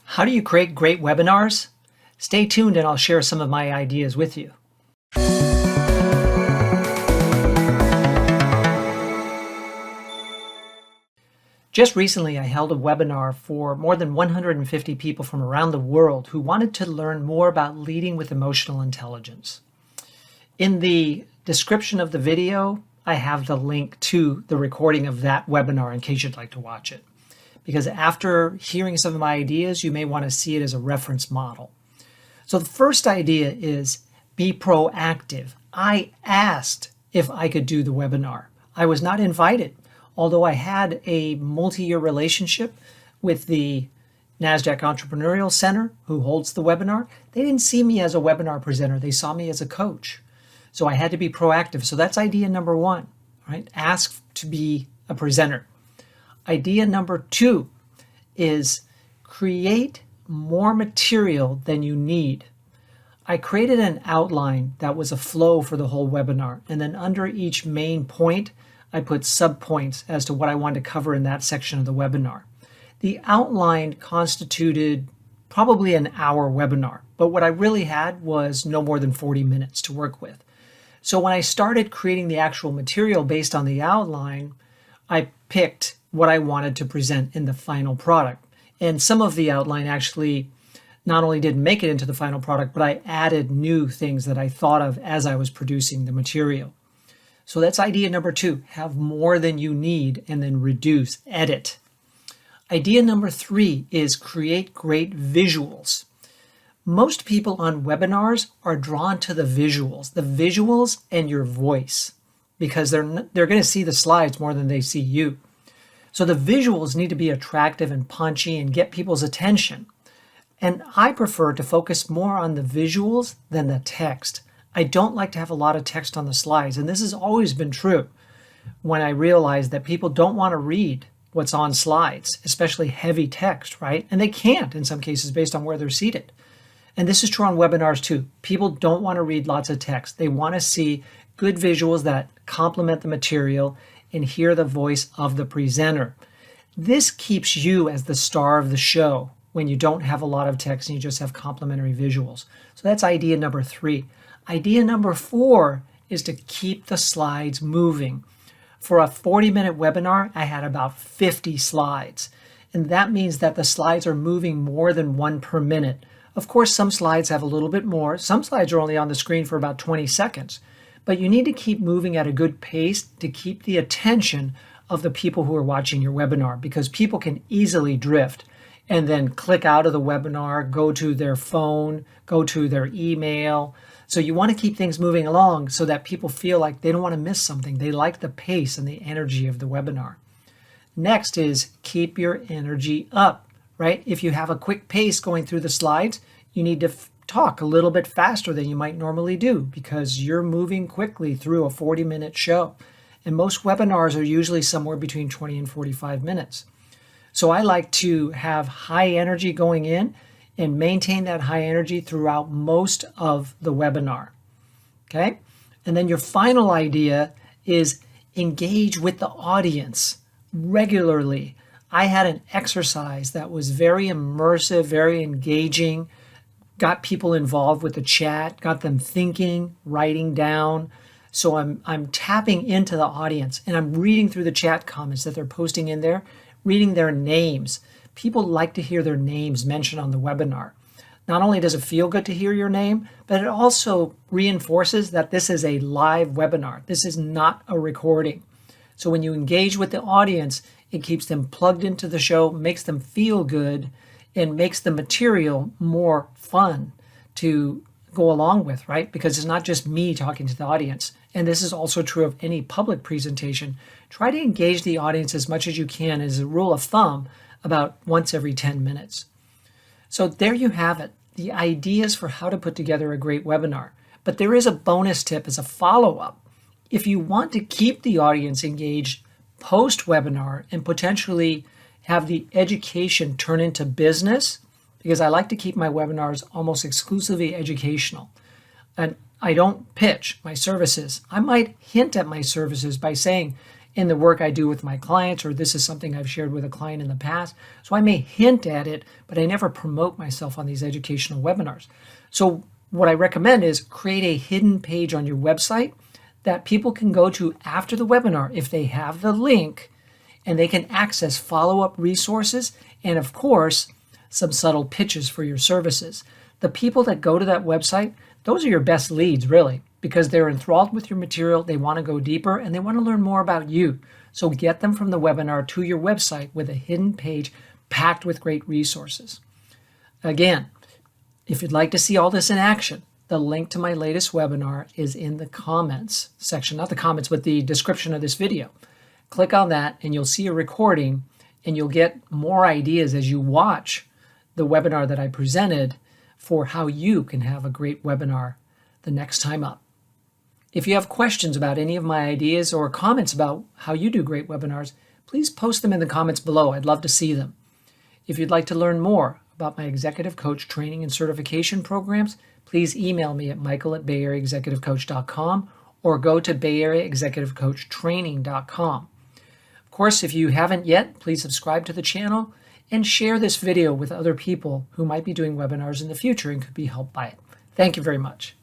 How do you create great webinars? Stay tuned and I'll share some of my ideas with you. Just recently, I held a webinar for more than 150 people from around the world who wanted to learn more about leading with emotional intelligence. In the description of the video, I have the link to the recording of that webinar in case you'd like to watch it. Because after hearing some of my ideas, you may want to see it as a reference model. So the first idea is be proactive. I asked if I could do the webinar. I was not invited. Although I had a multi-year relationship with the NASDAQ Entrepreneurial Center, who holds the webinar, they didn't see me as a webinar presenter. They saw me as a coach. So I had to be proactive. So that's idea number one, right? Ask to be a presenter. Idea number two is create more material than you need. I created an outline that was a flow for the whole webinar, and then under each main point, I put subpoints as to what I wanted to cover in that section of the webinar. The outline constituted probably an hour webinar, but what I really had was no more than 40 minutes to work with. So when I started creating the actual material based on the outline, I picked what I wanted to present in the final product. And some of the outline actually not only didn't make it into the final product, but I added new things that I thought of as I was producing the material. So that's idea number two, have more than you need and then reduce, edit. Idea number three is create great visuals. Most people on webinars are drawn to the visuals and your voice, because they're going to see the slides more than they see you. So the visuals need to be attractive and punchy and get people's attention. And I prefer to focus more on the visuals than the text. I don't like to have a lot of text on the slides, and this has always been true when I realized that people don't want to read what's on slides, especially heavy text, right? And they can't in some cases based on where they're seated. And this is true on webinars too. People don't want to read lots of text. They want to see good visuals that complement the material and hear the voice of the presenter. This keeps you as the star of the show when you don't have a lot of text and you just have complementary visuals. So that's idea number three. Idea number four is to keep the slides moving. For a 40-minute webinar, I had about 50 slides. And that means that the slides are moving more than one per minute. Of course, some slides have a little bit more. Some slides are only on the screen for about 20 seconds. But you need to keep moving at a good pace to keep the attention of the people who are watching your webinar, because people can easily drift and then click out of the webinar, go to their phone, go to their email. So you want to keep things moving along so that people feel like they don't want to miss something. They like the pace and the energy of the webinar. Next is keep your energy up, right? If you have a quick pace going through the slides, you need to talk a little bit faster than you might normally do because you're moving quickly through a 40-minute show. And most webinars are usually somewhere between 20 and 45 minutes. So I like to have high energy going in and maintain that high energy throughout most of the webinar, okay? And then your final idea is engage with the audience regularly. I had an exercise that was very immersive, very engaging, got people involved with the chat, got them thinking, writing down. So I'm tapping into the audience and I'm reading through the chat comments that they're posting in there, reading their names. People like to hear their names mentioned on the webinar. Not only does it feel good to hear your name, but it also reinforces that this is a live webinar. This is not a recording. So when you engage with the audience, it keeps them plugged into the show, makes them feel good, and makes the material more fun to go along with, right? Because it's not just me talking to the audience. And this is also true of any public presentation. Try to engage the audience as much as you can, as a rule of thumb, about once every 10 minutes. So there you have it, the ideas for how to put together a great webinar. But there is a bonus tip as a follow-up. If you want to keep the audience engaged post-webinar and potentially have the education turn into business, because I like to keep my webinars almost exclusively educational. And I don't pitch my services. I might hint at my services by saying, in the work I do with my clients, or this is something I've shared with a client in the past. So I may hint at it, but I never promote myself on these educational webinars. So what I recommend is create a hidden page on your website that people can go to after the webinar if they have the link, and they can access follow-up resources and, of course, some subtle pitches for your services. The people that go to that website, those are your best leads, really, because they're enthralled with your material, they want to go deeper, and they want to learn more about you. So get them from the webinar to your website with a hidden page packed with great resources. Again, if you'd like to see all this in action, the link to my latest webinar is in the comments section, not the comments, but the description of this video. Click on that and you'll see a recording, and you'll get more ideas as you watch the webinar that I presented for how you can have a great webinar the next time up. If you have questions about any of my ideas or comments about how you do great webinars, please post them in the comments below. I'd love to see them. If you'd like to learn more about my executive coach training and certification programs, please email me at michael@bayareaexecutivecoach.com or go to bayareaexecutivecoachtraining.com. Of course, if you haven't yet, please subscribe to the channel and share this video with other people who might be doing webinars in the future and could be helped by it. Thank you very much.